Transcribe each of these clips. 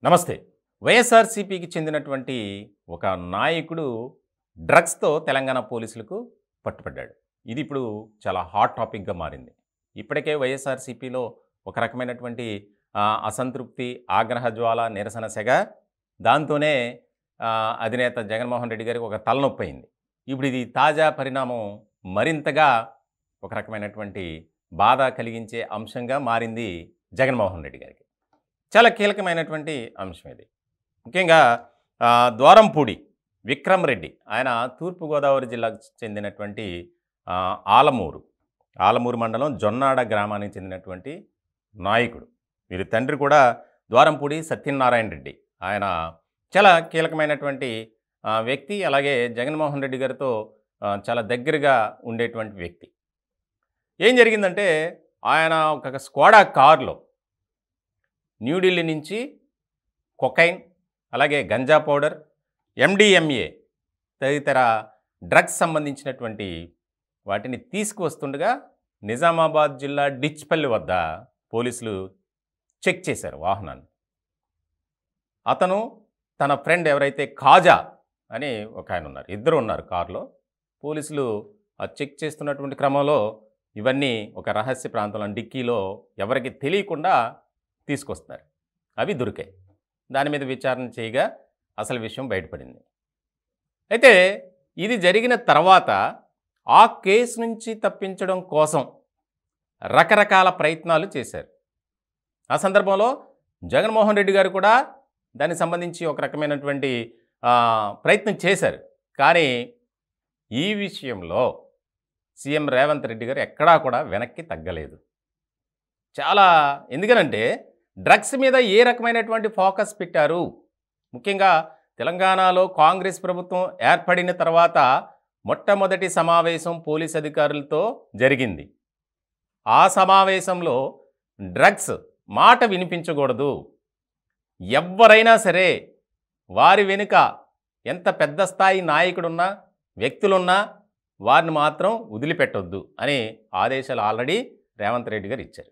నమస్తే. వైఎస్ఆర్‌సీపీకి చెందినటువంటి ఒక నాయకుడు డ్రగ్స్‌తో తెలంగాణ పోలీసులకు పట్టుబడ్డాడు. ఇది ఇప్పుడు చాలా హాట్ టాపిక్‌గా మారింది. ఇప్పటికే వైఎస్ఆర్‌సీపీలో ఒక రకమైనటువంటి అసంతృప్తి, ఆగ్రహ జ్వాల, నిరసన సెగ. దాంతోనే అధినేత జగన్మోహన్ రెడ్డి గారికి ఒక తలనొప్పయింది. ఇప్పుడు ఇది తాజా పరిణామం మరింతగా ఒక రకమైనటువంటి బాధ కలిగించే అంశంగా మారింది జగన్మోహన్ రెడ్డి గారికి. చాలా కీలకమైనటువంటి అంశం ఇది. ముఖ్యంగా ద్వారంపూడి విక్రమ్ రెడ్డి, ఆయన తూర్పుగోదావరి జిల్లాకు చెందినటువంటి ఆలమూరు మండలం జొన్నాడ గ్రామానికి చెందినటువంటి నాయకుడు. వీరి తండ్రి కూడా ద్వారంపూడి సత్యనారాయణ రెడ్డి. ఆయన చాలా కీలకమైనటువంటి వ్యక్తి. అలాగే జగన్మోహన్ రెడ్డి గారితో చాలా దగ్గరగా ఉండేటువంటి వ్యక్తి. ఏం జరిగిందంటే, ఆయన ఒక స్కోడా కారులో న్యూఢిల్లీ నుంచి కొకైన్, అలాగే గంజా పౌడర్, ఎండిఎంఏ తదితర డ్రగ్స్ సంబంధించినటువంటి వాటిని తీసుకువస్తుండగా నిజామాబాద్ జిల్లా డిచ్పల్లి వద్ద పోలీసులు చెక్ చేశారు వాహనాన్ని. అతను తన ఫ్రెండ్ ఎవరైతే ఖాజా అని ఒక ఆయన ఉన్నారు, ఇద్దరు ఉన్నారు కారులో. పోలీసులు చెక్ చేస్తున్నటువంటి క్రమంలో ఇవన్నీ ఒక రహస్య ప్రాంతంలో డిక్కీలో ఎవరికి తెలియకుండా తీసుకొస్తున్నారు. అవి దొరికాయి. దాని మీద విచారణ చేయగా అసలు విషయం బయటపడింది. అయితే ఇది జరిగిన తర్వాత ఆ కేసు నుంచి తప్పించడం కోసం రకరకాల ప్రయత్నాలు చేశారు. ఆ సందర్భంలో జగన్మోహన్ రెడ్డి గారు కూడా దానికి సంబంధించి ఒక రకమైనటువంటి ప్రయత్నం చేశారు. కానీ ఈ విషయంలో సీఎం రేవంత్ రెడ్డి గారు ఎక్కడా కూడా వెనక్కి తగ్గలేదు. ఎందుకనంటే డ్రగ్స్ మీద ఏ రకమైనటువంటి ఫోకస్ పెట్టారు. ముఖ్యంగా తెలంగాణలో కాంగ్రెస్ ప్రభుత్వం ఏర్పడిన తర్వాత మొట్టమొదటి సమావేశం పోలీస్ అధికారులతో జరిగింది. ఆ సమావేశంలో డ్రగ్స్ మాట వినిపించకూడదు, ఎవ్వరైనా సరే వారి వెనుక ఎంత పెద్ద స్థాయి నాయకుడున్నా, వ్యక్తులున్నా వారిని మాత్రం వదిలిపెట్టొద్దు అని ఆదేశాలు ఆల్రెడీ రేవంత్ రెడ్డి గారు ఇచ్చారు.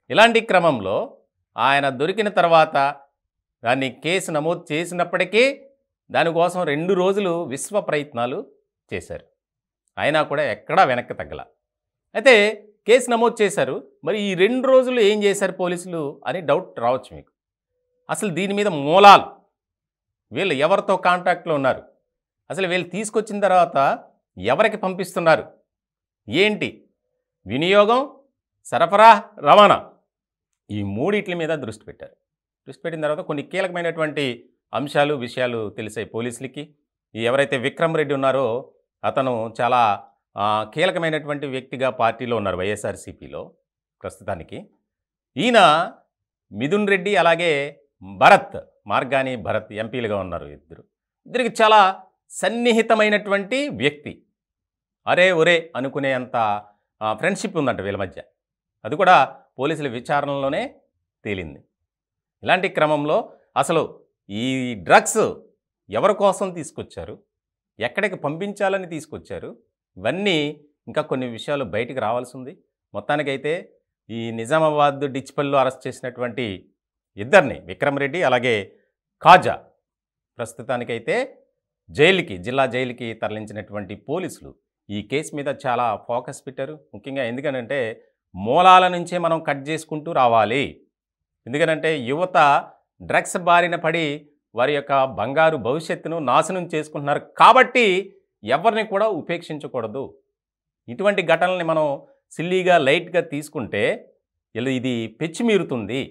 ఇలాంటి క్రమంలో ఆయన దొరికిన తర్వాత దాన్ని కేసు నమోదు చేసినప్పటికీ దానికోసం 2 రోజులు విశ్వ ప్రయత్నాలు చేశారు. అయినా కూడా ఎక్కడా వెనక్కి తగ్గల. అయితే కేసు నమోదు చేశారు. మరి ఈ 2 రోజులు ఏం చేశారు పోలీసులు అని డౌట్ రావచ్చు మీకు. అసలు దీని మీద మూలాలు, వీళ్ళు ఎవరితో కాంటాక్ట్లో ఉన్నారు, అసలు వీళ్ళు తీసుకొచ్చిన తర్వాత ఎవరికి పంపిస్తున్నారు, ఏంటి వినియోగం, సరఫరా, రవాణా, ఈ మూడిట్ల మీద దృష్టి పెట్టారు. దృష్టి పెట్టిన తర్వాత కొన్ని కీలకమైనటువంటి అంశాలు, విషయాలు తెలిసాయి పోలీసులకి. ఎవరైతే విక్రమ్ రెడ్డి ఉన్నారో అతను చాలా కీలకమైనటువంటి వ్యక్తిగా పార్టీలో ఉన్నారు వైఎస్ఆర్‌సీపీలో ప్రస్తుతానికి. ఈయన మిథున్ రెడ్డి అలాగే మార్గాని భరత్ ఎంపీలుగా ఉన్నారు. ఇద్దరికి చాలా సన్నిహితమైనటువంటి వ్యక్తి. అరే ఒరే అనుకునే అంత ఫ్రెండ్షిప్ ఉందంట వీళ్ళ మధ్య. అది కూడా పోలీసుల విచారణలోనే తేలింది. ఇలాంటి క్రమంలో అసలు ఈ డ్రగ్స్ ఎవరి కోసం తీసుకొచ్చారు, ఎక్కడికి పంపించాలని తీసుకొచ్చారు, ఇవన్నీ ఇంకా కొన్ని విషయాలు బయటికి రావాల్సి ఉంది. మొత్తానికైతే ఈ నిజామాబాద్ డిచ్పల్లిలో అరెస్ట్ చేసినటువంటి ఇద్దరిని, విక్రమ్ రెడ్డి అలాగే ఖాజా, ప్రస్తుతానికైతే జిల్లా జైలుకి తరలించినటువంటి పోలీసులు ఈ కేసు మీద చాలా ఫోకస్ పెట్టారు. ముఖ్యంగా ఎందుకనంటే మూలాల నుంచే మనం కట్ చేసుకుంటూ రావాలి. ఎందుకనంటే యువత డ్రగ్స్ బారిన పడి వారి యొక్క బంగారు భవిష్యత్తును నాశనం చేసుకుంటున్నారు. కాబట్టి ఎవరిని కూడా ఉపేక్షించకూడదు. ఇటువంటి ఘటనల్ని మనం సిల్లీగా లైట్గా తీసుకుంటే ఇది పెచ్చిమీరుతుంది,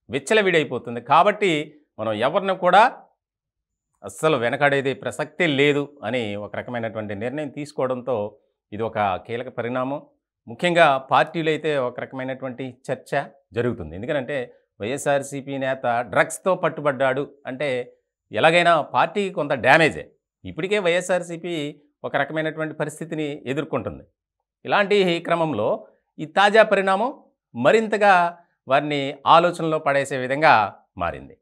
విచ్చలవిడైపోతుంది. కాబట్టి మనం ఎవరిని కూడా అస్సలు వెనకాడేది ప్రసక్తే లేదు అని ఒక రకమైనటువంటి నిర్ణయం తీసుకోవడంతో ఇది ఒక కీలక పరిణామం. ముఖ్యంగా పార్టీలో అయితే ఒక రకమైనటువంటి చర్చ జరుగుతుంది. ఎందుకంటే వైఎస్ఆర్‌సీపీ నేత డ్రగ్స్తో పట్టుబడ్డాడు అంటే ఎలాగైనా పార్టీకి కొంత డ్యామేజే. ఇప్పటికే వైఎస్ఆర్‌సీపీ ఒక రకమైనటువంటి పరిస్థితిని ఎదుర్కొంటుంది. ఇలాంటి క్రమంలో ఈ తాజా పరిణామం మరింతగా వారిని ఆలోచనలో పడేసే విధంగా మారింది.